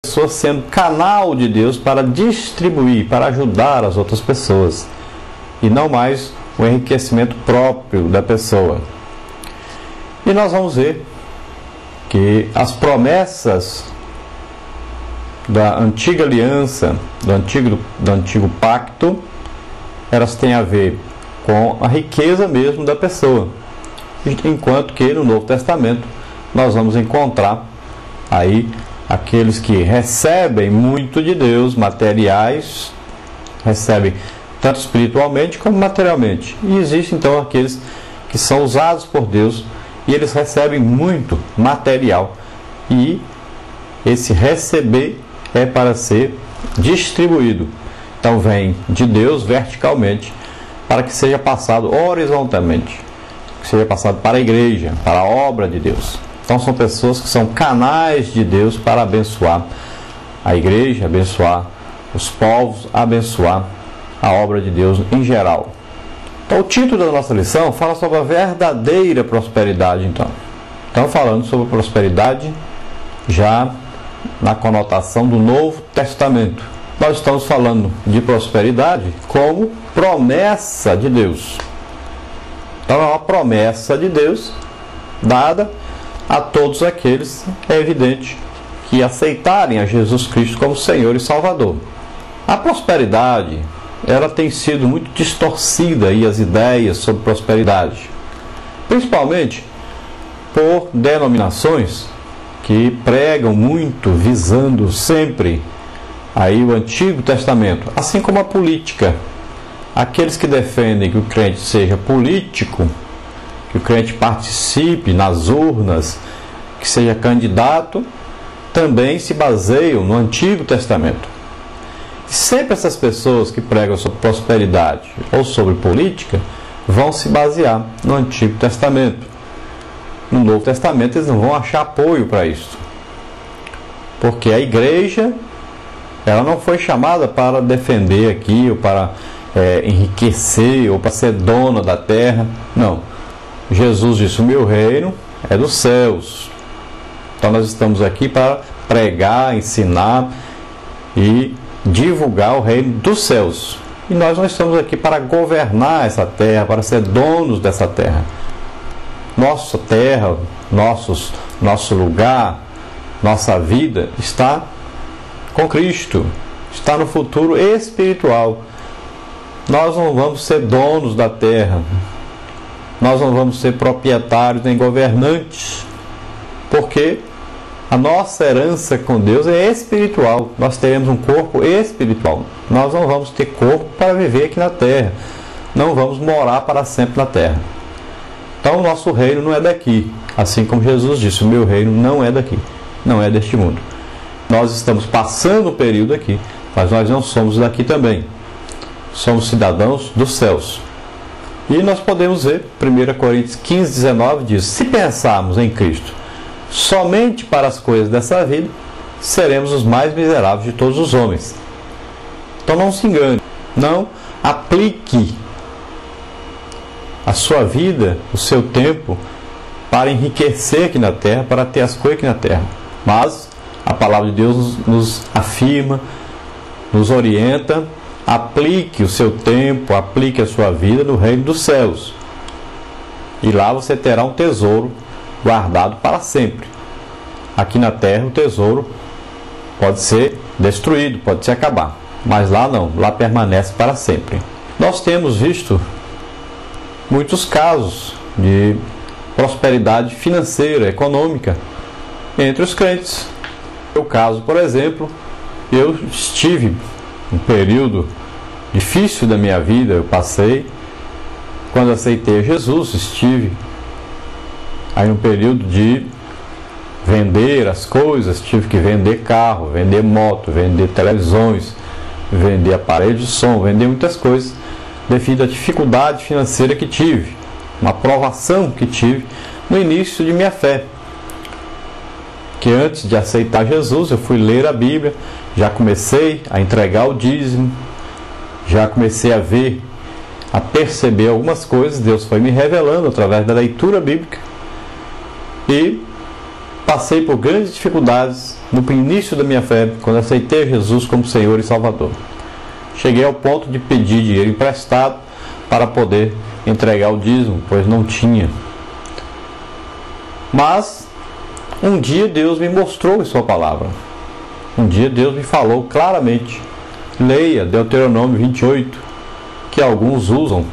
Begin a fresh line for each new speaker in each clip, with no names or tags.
pessoa sendo canal de Deus para distribuir, para ajudar as outras pessoas, e não mais o enriquecimento próprio da pessoa. E nós vamos ver que as promessas da antiga aliança, do antigo pacto, elas têm a ver com a riqueza mesmo da pessoa, enquanto que no Novo Testamento nós vamos encontrar aí aqueles que recebem muito de Deus, materiais, recebem tanto espiritualmente como materialmente. E existem então aqueles que são usados por Deus e eles recebem muito material. E esse receber é para ser distribuído. Então vem de Deus verticalmente para que seja passado horizontalmente, que seja passado para a igreja, para a obra de Deus. Então são pessoas que são canais de Deus para abençoar a igreja, abençoar os povos, abençoar a obra de Deus em geral. Então o título da nossa lição fala sobre a verdadeira prosperidade. Então falando sobre prosperidade já na conotação do Novo Testamento. Nós estamos falando de prosperidade como promessa de Deus. Então é uma promessa de Deus dada a todos aqueles, é evidente, que aceitarem a Jesus Cristo como Senhor e Salvador. A prosperidade, ela tem sido muito distorcida aí, as ideias sobre prosperidade, principalmente por denominações que pregam muito, visando sempre aí o Antigo Testamento, assim como a política. Aqueles que defendem que o crente seja político, que o crente participe nas urnas, que seja candidato, também se baseiam no Antigo Testamento. E sempre essas pessoas que pregam sobre prosperidade ou sobre política vão se basear no Antigo Testamento. No Novo Testamento eles não vão achar apoio para isso, porque a igreja, ela não foi chamada para defender aqui, ou para enriquecer, ou para ser dona da terra. Não. Jesus disse: o meu reino é dos céus. Então nós estamos aqui para pregar, ensinar e divulgar o reino dos céus. E nós não estamos aqui para governar essa terra, para ser donos dessa terra. Nossa terra, nosso lugar, nossa vida está com Cristo, está no futuro espiritual. Nós não vamos ser donos da terra, nós não vamos ser proprietários nem governantes, porque a nossa herança com Deus é espiritual. Nós teremos um corpo espiritual. Nós não vamos ter corpo para viver aqui na terra, não vamos morar para sempre na terra. Então o nosso reino não é daqui, assim como Jesus disse: o meu reino não é daqui, não é deste mundo. Nós estamos passando um período aqui, mas nós não somos daqui também. Somos cidadãos dos céus. E nós podemos ver, 1 Coríntios 15, 19 diz: se pensarmos em Cristo somente para as coisas dessa vida, seremos os mais miseráveis de todos os homens. Então não se engane, não aplique a sua vida, o seu tempo, para enriquecer aqui na terra, para ter as coisas aqui na terra. Mas a palavra de Deus nos afirma, nos orienta: aplique o seu tempo, aplique a sua vida no reino dos céus. E lá você terá um tesouro guardado para sempre. Aqui na terra o tesouro pode ser destruído, pode se acabar. Mas lá não, lá permanece para sempre. Nós temos visto muitos casos de prosperidade financeira, econômica, entre os crentes. No caso, por exemplo, eu estive um período difícil da minha vida, eu passei, quando aceitei Jesus, estive aí um período de vender as coisas, tive que vender carro, vender moto, vender televisões, vender aparelho de som, vender muitas coisas, devido à dificuldade financeira que tive, uma provação que tive no início de minha fé. Que antes de aceitar Jesus, eu fui ler a Bíblia, já comecei a entregar o dízimo, já comecei a ver, a perceber algumas coisas. Deus foi me revelando através da leitura bíblica, e passei por grandes dificuldades no início da minha fé, quando aceitei Jesus como Senhor e Salvador. Cheguei ao ponto de pedir dinheiro emprestado para poder entregar o dízimo, pois não tinha. Mas um dia Deus me mostrou em sua palavra. Um dia Deus me falou claramente. Leia Deuteronômio 28, que alguns usam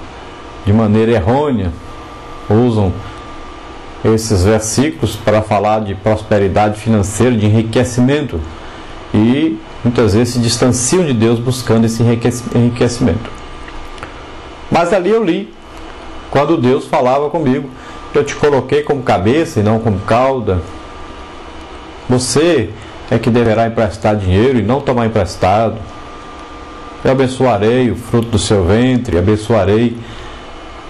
de maneira errônea, usam esses versículos para falar de prosperidade financeira, de enriquecimento, e muitas vezes se distanciam de Deus buscando esse enriquecimento. Mas ali eu li, quando Deus falava comigo: eu te coloquei como cabeça e não como cauda. Você é que deverá emprestar dinheiro e não tomar emprestado. Eu abençoarei o fruto do seu ventre, abençoarei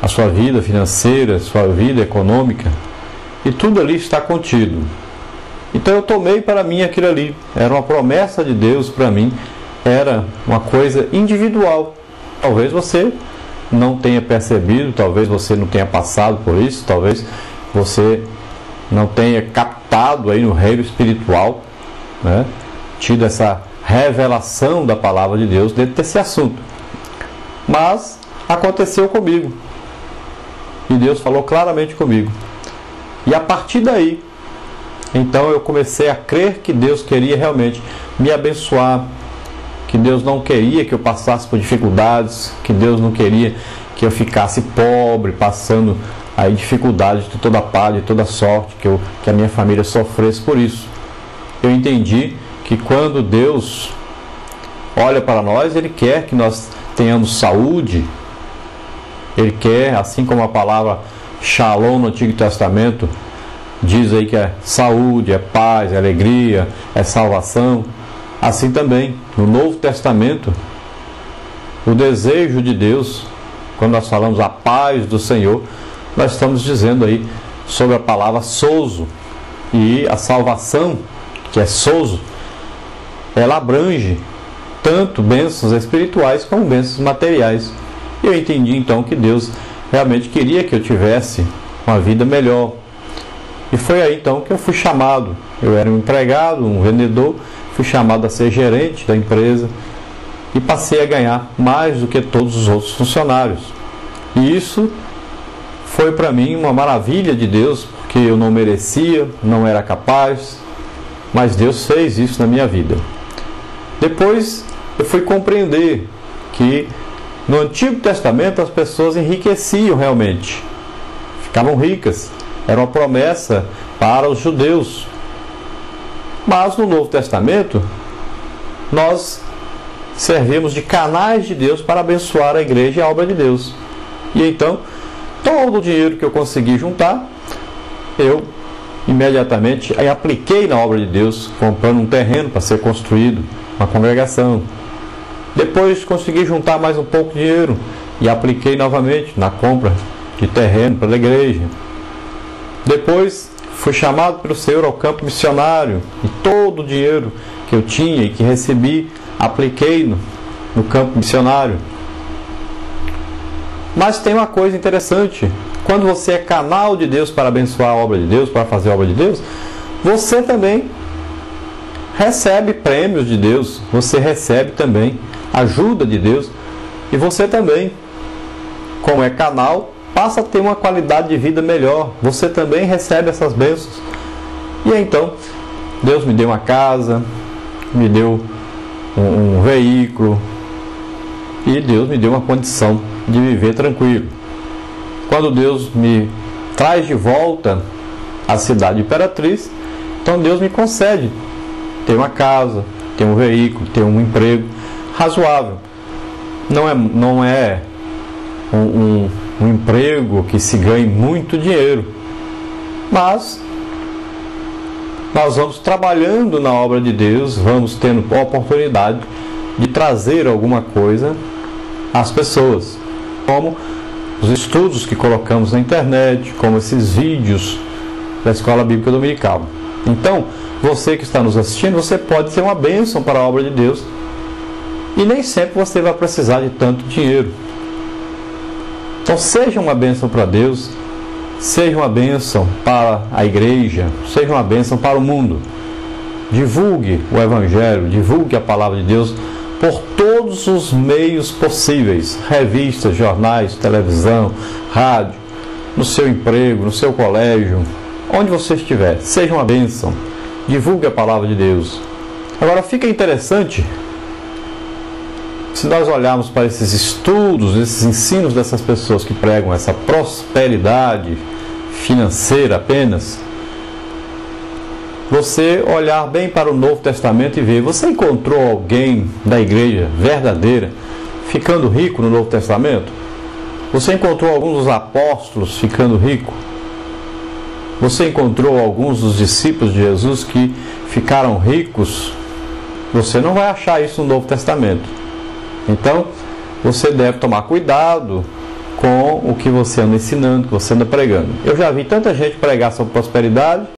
a sua vida financeira, a sua vida econômica. E tudo ali está contido. Então eu tomei para mim aquilo ali. Era uma promessa de Deus para mim. Era uma coisa individual. Talvez você não tenha percebido, talvez você não tenha passado por isso, talvez você não tenha captado aí no reino espiritual, né, tido essa revelação da palavra de Deus dentro desse assunto. Mas aconteceu comigo. E Deus falou claramente comigo. E a partir daí, então eu comecei a crer que Deus queria realmente me abençoar, que Deus não queria que eu passasse por dificuldades, que Deus não queria que eu ficasse pobre, passando aí dificuldades de toda parte, de toda sorte, que a minha família sofresse por isso. Eu entendi que quando Deus olha para nós, Ele quer que nós tenhamos saúde. Ele quer, assim como a palavra Shalom no Antigo Testamento diz aí que é saúde, é paz, é alegria, é salvação. Assim também, no Novo Testamento, o desejo de Deus, quando nós falamos a paz do Senhor, nós estamos dizendo aí sobre a palavra sozo. E a salvação, que é sozo, ela abrange tanto bênçãos espirituais como bênçãos materiais. E eu entendi então que Deus realmente queria que eu tivesse uma vida melhor. E foi aí então que eu fui chamado. Eu era um empregado, um vendedor, fui chamado a ser gerente da empresa e passei a ganhar mais do que todos os outros funcionários. E isso foi para mim uma maravilha de Deus, porque eu não merecia, não era capaz, mas Deus fez isso na minha vida. Depois eu fui compreender que no Antigo Testamento as pessoas enriqueciam realmente, ficavam ricas, era uma promessa para os judeus. Mas no Novo Testamento nós servimos de canais de Deus para abençoar a igreja e a obra de Deus. E então todo o dinheiro que eu consegui juntar, eu imediatamente apliquei na obra de Deus, comprando um terreno para ser construído uma congregação. Depois consegui juntar mais um pouco de dinheiro e apliquei novamente na compra de terreno para a igreja. Depois fui chamado pelo Senhor ao campo missionário e todo o dinheiro que eu tinha e que recebi, apliquei no campo missionário. Mas tem uma coisa interessante: quando você é canal de Deus para abençoar a obra de Deus, para fazer a obra de Deus, você também recebe prêmios de Deus, você recebe também ajuda de Deus, e você também, como é canal, passa a ter uma qualidade de vida melhor. Você também recebe essas bênçãos. E então Deus me deu uma casa, me deu um veículo, e Deus me deu uma condição de viver tranquilo. Quando Deus me traz de volta à cidade de Imperatriz, então Deus me concede ter uma casa, ter um veículo, ter um emprego razoável. Não é um emprego que se ganhe muito dinheiro, mas nós vamos trabalhando na obra de Deus, vamos tendo a oportunidade de trazer alguma coisa às pessoas, como os estudos que colocamos na internet, como esses vídeos da Escola Bíblica Dominical. Então, você que está nos assistindo, você pode ser uma bênção para a obra de Deus, e nem sempre você vai precisar de tanto dinheiro. Então seja uma bênção para Deus, seja uma bênção para a igreja, seja uma bênção para o mundo. Divulgue o Evangelho, divulgue a Palavra de Deus por todos os meios possíveis, revistas, jornais, televisão, rádio, no seu emprego, no seu colégio, onde você estiver, seja uma bênção, divulgue a Palavra de Deus. Agora fica interessante, se nós olharmos para esses estudos, esses ensinos dessas pessoas que pregam essa prosperidade financeira apenas, você olhar bem para o Novo Testamento e ver, você encontrou alguém da igreja verdadeira ficando rico no Novo Testamento? Você encontrou alguns dos apóstolos ficando rico? Você encontrou alguns dos discípulos de Jesus que ficaram ricos? Você não vai achar isso no Novo Testamento. Então, você deve tomar cuidado com o que você anda ensinando, que você anda pregando. Eu já vi tanta gente pregar sobre prosperidade